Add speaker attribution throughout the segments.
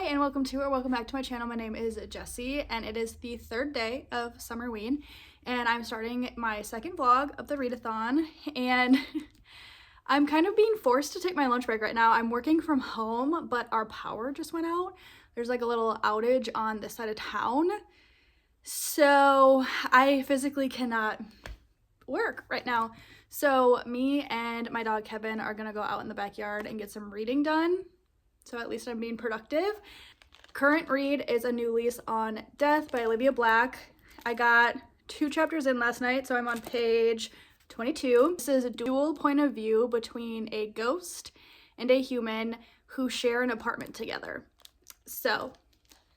Speaker 1: and welcome back to my channel. My name is Jessie and it is the third day of Summerween and I'm starting my second vlog of the readathon, and I'm kind of being forced to take my lunch break right now. I'm working from home, but our power just went out. There's like a little outage on this side of town, so I physically cannot work right now. So me and my dog Kevin are gonna go out in the backyard and get some reading done. So at least I'm being productive. Current read is A New Lease on Death by Olivia Black. I got 2 chapters in last night, so I'm on page 22. This is a dual point of view between a ghost and a human who share an apartment together. So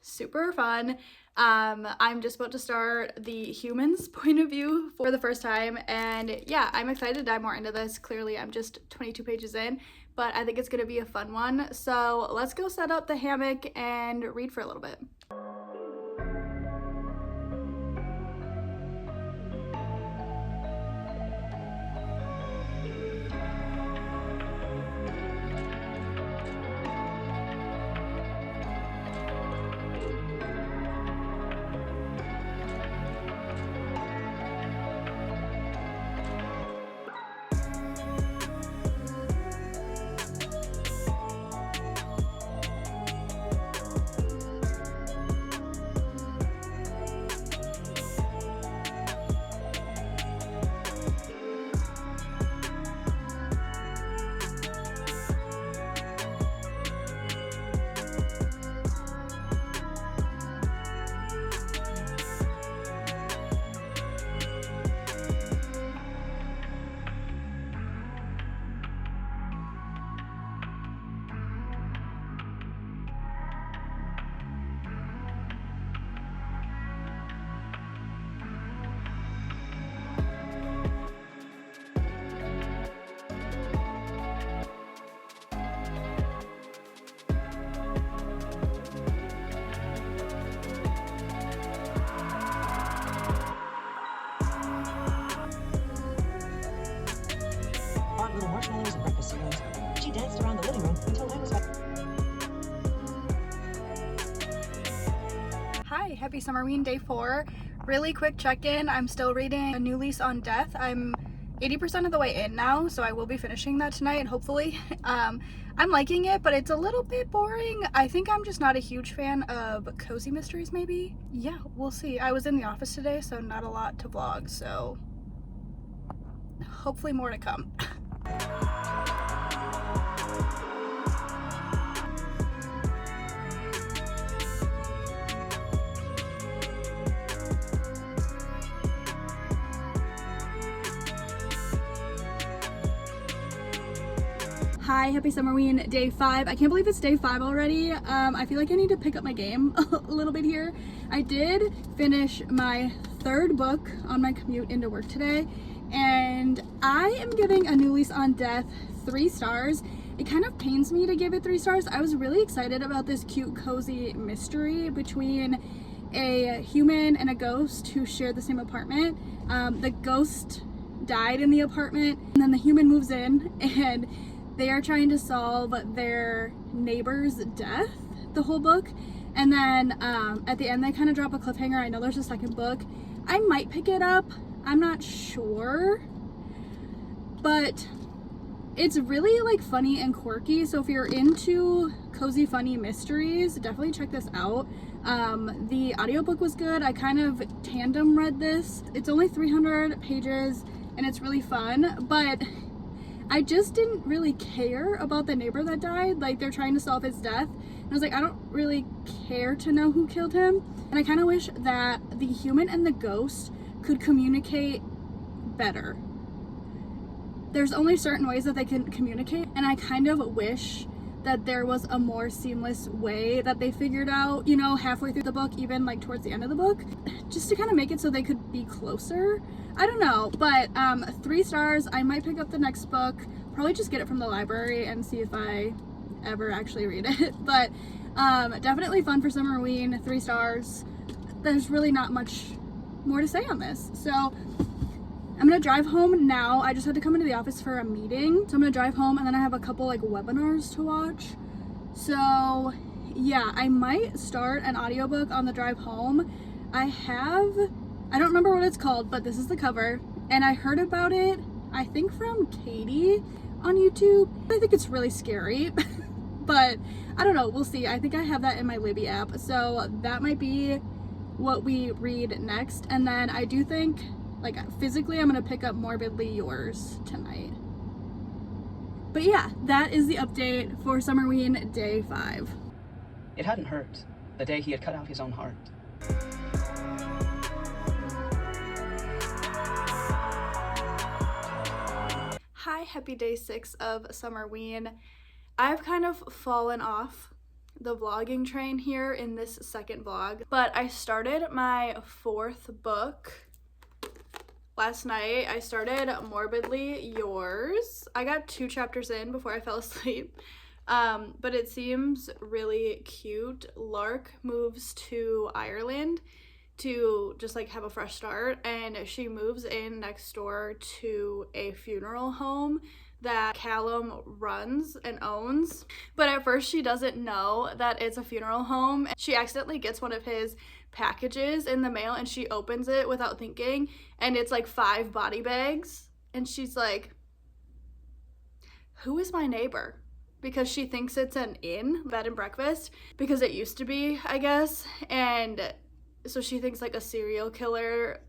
Speaker 1: super fun. I'm just about to start the human's point of view for the first time, and yeah, I'm excited to dive more into this. Clearly I'm just 22 pages in, but I think it's gonna be a fun one. So let's go set up the hammock and read for a little bit.
Speaker 2: Little marshmallows and breakfast cereals. She danced around the living room until I was back.
Speaker 1: Hi, happy Summerween day 4. Really quick check-in. I'm still reading A New Lease on Death. I'm 80% of the way in now, so I will be finishing that tonight, hopefully. I'm liking it, but it's a little bit boring. I think I'm just not a huge fan of cozy mysteries, maybe? Yeah, we'll see. I was in the office today, so not a lot to vlog, so hopefully more to come. Hi, happy Summerween day 5. I can't believe it's day 5 already. I feel like I need to pick up my game a little bit here. I did finish my 3rd book on my commute into work today, and I am giving A New Lease on Death 3 stars. It kind of pains me to give it 3 stars. I was really excited about this cute, cozy mystery between a human and a ghost who share the same apartment. The ghost died in the apartment, and then the human moves in, and they are trying to solve their neighbor's death the whole book. And then at the end they kind of drop a cliffhanger. I know there's a 2nd book. I might pick it up. I'm not sure. But it's really like funny and quirky. So if you're into cozy, funny mysteries, definitely check this out. The audiobook was good. I kind of tandem read this. It's only 300 pages and it's really fun, but I just didn't really care about the neighbor that died. Like, they're trying to solve his death. And I was like, I don't really care to know who killed him. And I kind of wish that the human and the ghost could communicate better. There's only certain ways that they can communicate, and I kind of wish that there was a more seamless way that they figured out, you know, halfway through the book, even like towards the end of the book, just to kind of make it so they could be closer. I don't know, but 3 stars. I might pick up the next book, probably just get it from the library and see if I ever actually read it. But definitely fun for Summerween, 3 stars. There's really not much more to say on this. So I'm gonna drive home now. I just had to come into the office for a meeting. So I'm gonna drive home and then I have a couple like webinars to watch. So yeah, I might start an audiobook on the drive home. I don't remember what it's called, but this is the cover, and I heard about it, I think from Katie on YouTube. I think it's really scary, but I don't know, we'll see. I think I have that in my Libby app, so that might be what we read next. And then I do think, like, physically I'm gonna pick up Morbidly Yours tonight. But yeah, that is the update for Summerween Day 5.
Speaker 3: It hadn't hurt the day he had cut out his own heart.
Speaker 1: Hi, happy day 6 of Summerween. I've kind of fallen off the vlogging train here in this second vlog, but I started my 4th book last night. I started Morbidly Yours. I got 2 chapters in before I fell asleep, but it seems really cute. Lark moves to Ireland to just like have a fresh start, and she moves in next door to a funeral home that Callum runs and owns. But at first she doesn't know that it's a funeral home. She accidentally gets one of his packages in the mail and she opens it without thinking, and it's like 5 body bags, and she's like, who is my neighbor? Because she thinks it's an inn, bed and breakfast, because it used to be, I guess, and so she thinks like a serial killer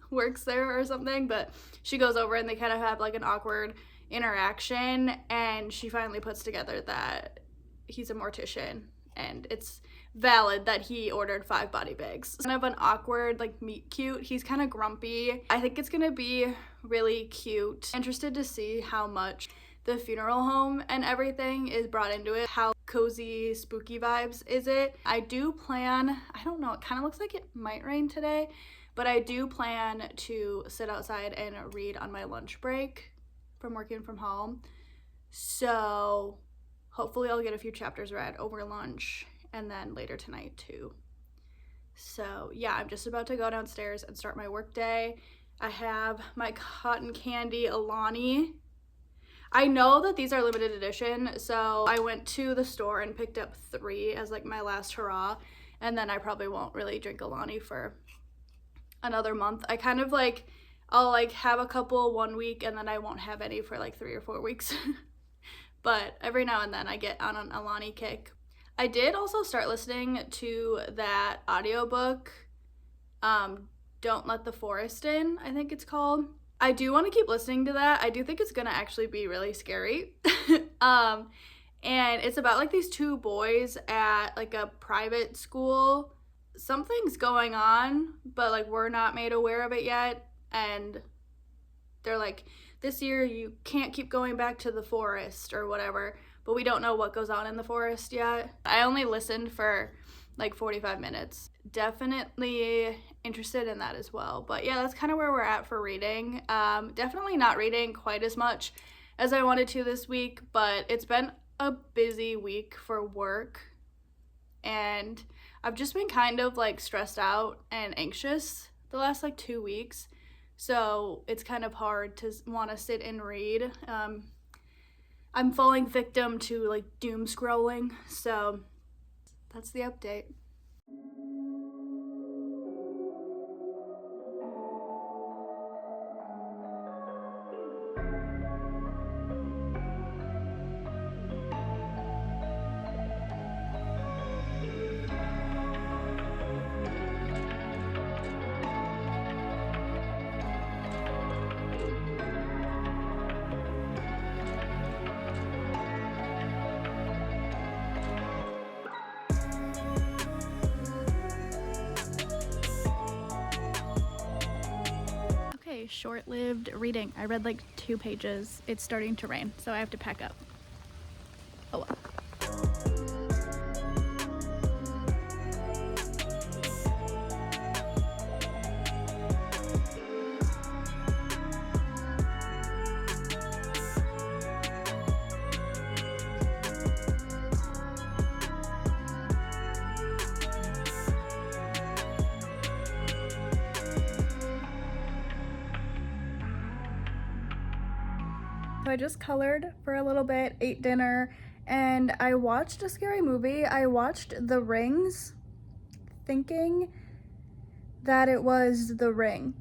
Speaker 1: works there or something. But she goes over and they kind of have like an awkward interaction, and she finally puts together that he's a mortician and it's valid that he ordered 5 body bags. Kind of an awkward, like, meet cute. He's kind of grumpy. I think it's gonna be really cute. Interested to see how much the funeral home and everything is brought into it. How cozy, spooky vibes is it? I do plan, I don't know, it kind of looks like it might rain today, but I do plan to sit outside and read on my lunch break from working from home. So hopefully I'll get a few chapters read over lunch and then later tonight too. So yeah, I'm just about to go downstairs and start my work day. I have my cotton candy Alani. I know that these are limited edition, so I went to the store and picked up 3 as like my last hurrah, and then I probably won't really drink Alani for another month. I kind of like, I'll like have a couple one week and then I won't have any for like 3 or 4 weeks. But every now and then I get on an Alani kick. I did also start listening to that audiobook, Don't Let the Forest In, I think it's called. I do want to keep listening to that. I do think it's gonna actually be really scary. And it's about like these 2 boys at like a private school. Something's going on, but like we're not made aware of it yet. And they're like, this year you can't keep going back to the forest or whatever, but we don't know what goes on in the forest yet. I only listened for like 45 minutes. Definitely interested in that as well. But yeah, that's kind of where we're at for reading. Definitely not reading quite as much as I wanted to this week, but it's been a busy week for work, and I've just been kind of like stressed out and anxious the last like 2 weeks, so it's kind of hard to want to sit and read. I'm falling victim to like doom scrolling, so that's the update. Short-lived reading. I read like 2 pages. It's starting to rain, so I have to pack up. Oh well. So I just colored for a little bit, ate dinner, and I watched a scary movie. I watched The Rings thinking that it was The Ring.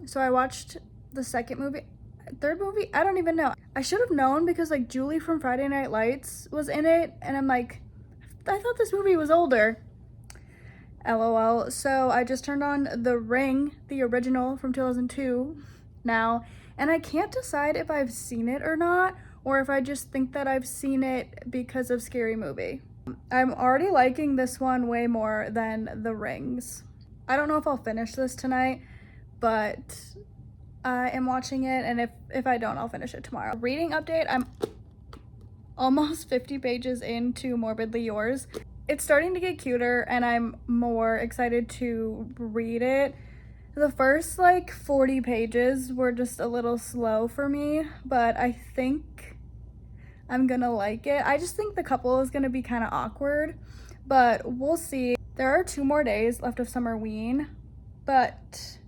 Speaker 1: So I watched the third movie, I don't even know. I should have known because like Julie from Friday Night Lights was in it, and I'm like, I thought this movie was older. LOL. So I just turned on The Ring, the original from 2002 now, and I can't decide if I've seen it or not, or if I just think that I've seen it because of Scary Movie. I'm already liking this one way more than The Rings. I don't know if I'll finish this tonight, but I am watching it, and if I don't, I'll finish it tomorrow. Reading update, I'm almost 50 pages into Morbidly Yours. It's starting to get cuter, and I'm more excited to read it. The first like 40 pages were just a little slow for me, but I think I'm gonna like it. I just think the couple is gonna be kind of awkward, but we'll see. There are 2 more days left of Summerween, but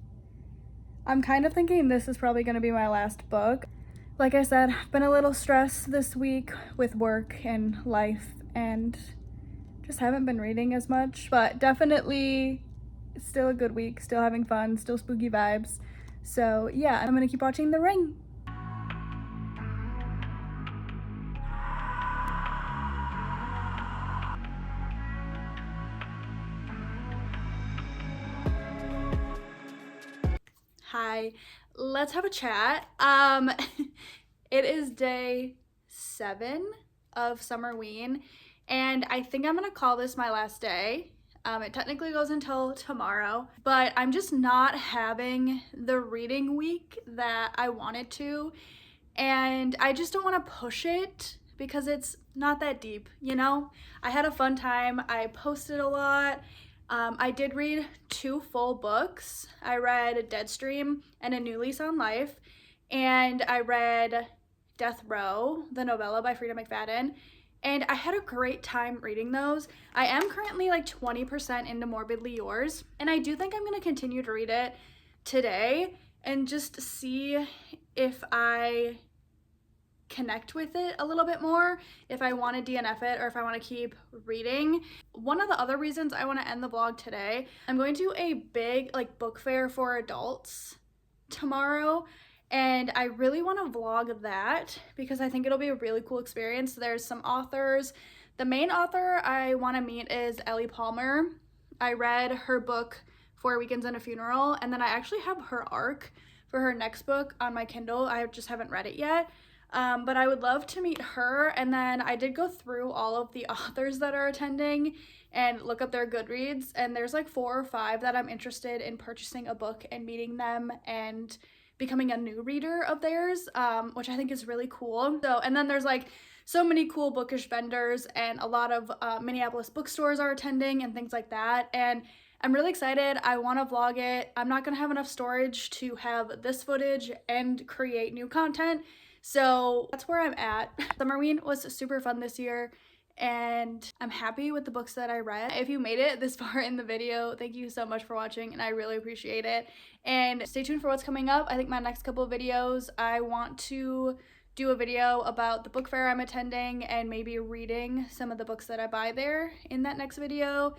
Speaker 1: I'm kind of thinking this is probably gonna be my last book. Like I said, I've been a little stressed this week with work and life, and just haven't been reading as much, but definitely still a good week, still having fun, still spooky vibes. So yeah, I'm gonna keep watching The Ring. Hi, let's have a chat. It is day 7 of Summerween, and I think I'm gonna call this my last day. It technically goes until tomorrow, but I'm just not having the reading week that I wanted to, and I just don't want to push it because it's not that deep, you know? I had a fun time. I posted a lot. I did read 2 full books. I read Deadstream and A New Lease on Life, and I read Death Row, the novella by Frida McFadden, and I had a great time reading those. I am currently like 20% into Morbidly Yours, and I do think I'm going to continue to read it today and just see if I connect with it a little bit more, if I want to DNF it or if I want to keep reading. One of the other reasons I want to end the vlog today, I'm going to a big like book fair for adults tomorrow, and I really want to vlog that because I think it'll be a really cool experience. There's some authors. The main author I want to meet is Ellie Palmer. I read her book 4 Weekends and a Funeral, and then I actually have her arc for her next book on my Kindle. I just haven't read it yet. But I would love to meet her. And then I did go through all of the authors that are attending and look up their Goodreads, and there's like 4 or 5 that I'm interested in purchasing a book and meeting them and becoming a new reader of theirs, which I think is really cool. So, and then there's like so many cool bookish vendors, and a lot of Minneapolis bookstores are attending and things like that, and I'm really excited. I want to vlog it. I'm not gonna have enough storage to have this footage and create new content, so that's where I'm at. Summerween was super fun this year, and I'm happy with the books that I read. If you made it this far in the video, thank you so much for watching, and I really appreciate it. And stay tuned for what's coming up. I think my next couple of videos, I want to do a video about the book fair I'm attending and maybe reading some of the books that I buy there in that next video.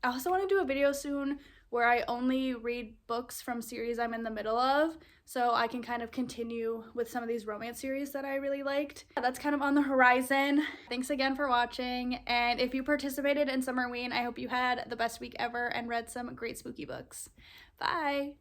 Speaker 1: I also want to do a video soon where I only read books from series I'm in the middle of, so I can kind of continue with some of these romance series that I really liked. That's kind of on the horizon. Thanks again for watching, and if you participated in Summerween, I hope you had the best week ever and read some great spooky books. Bye!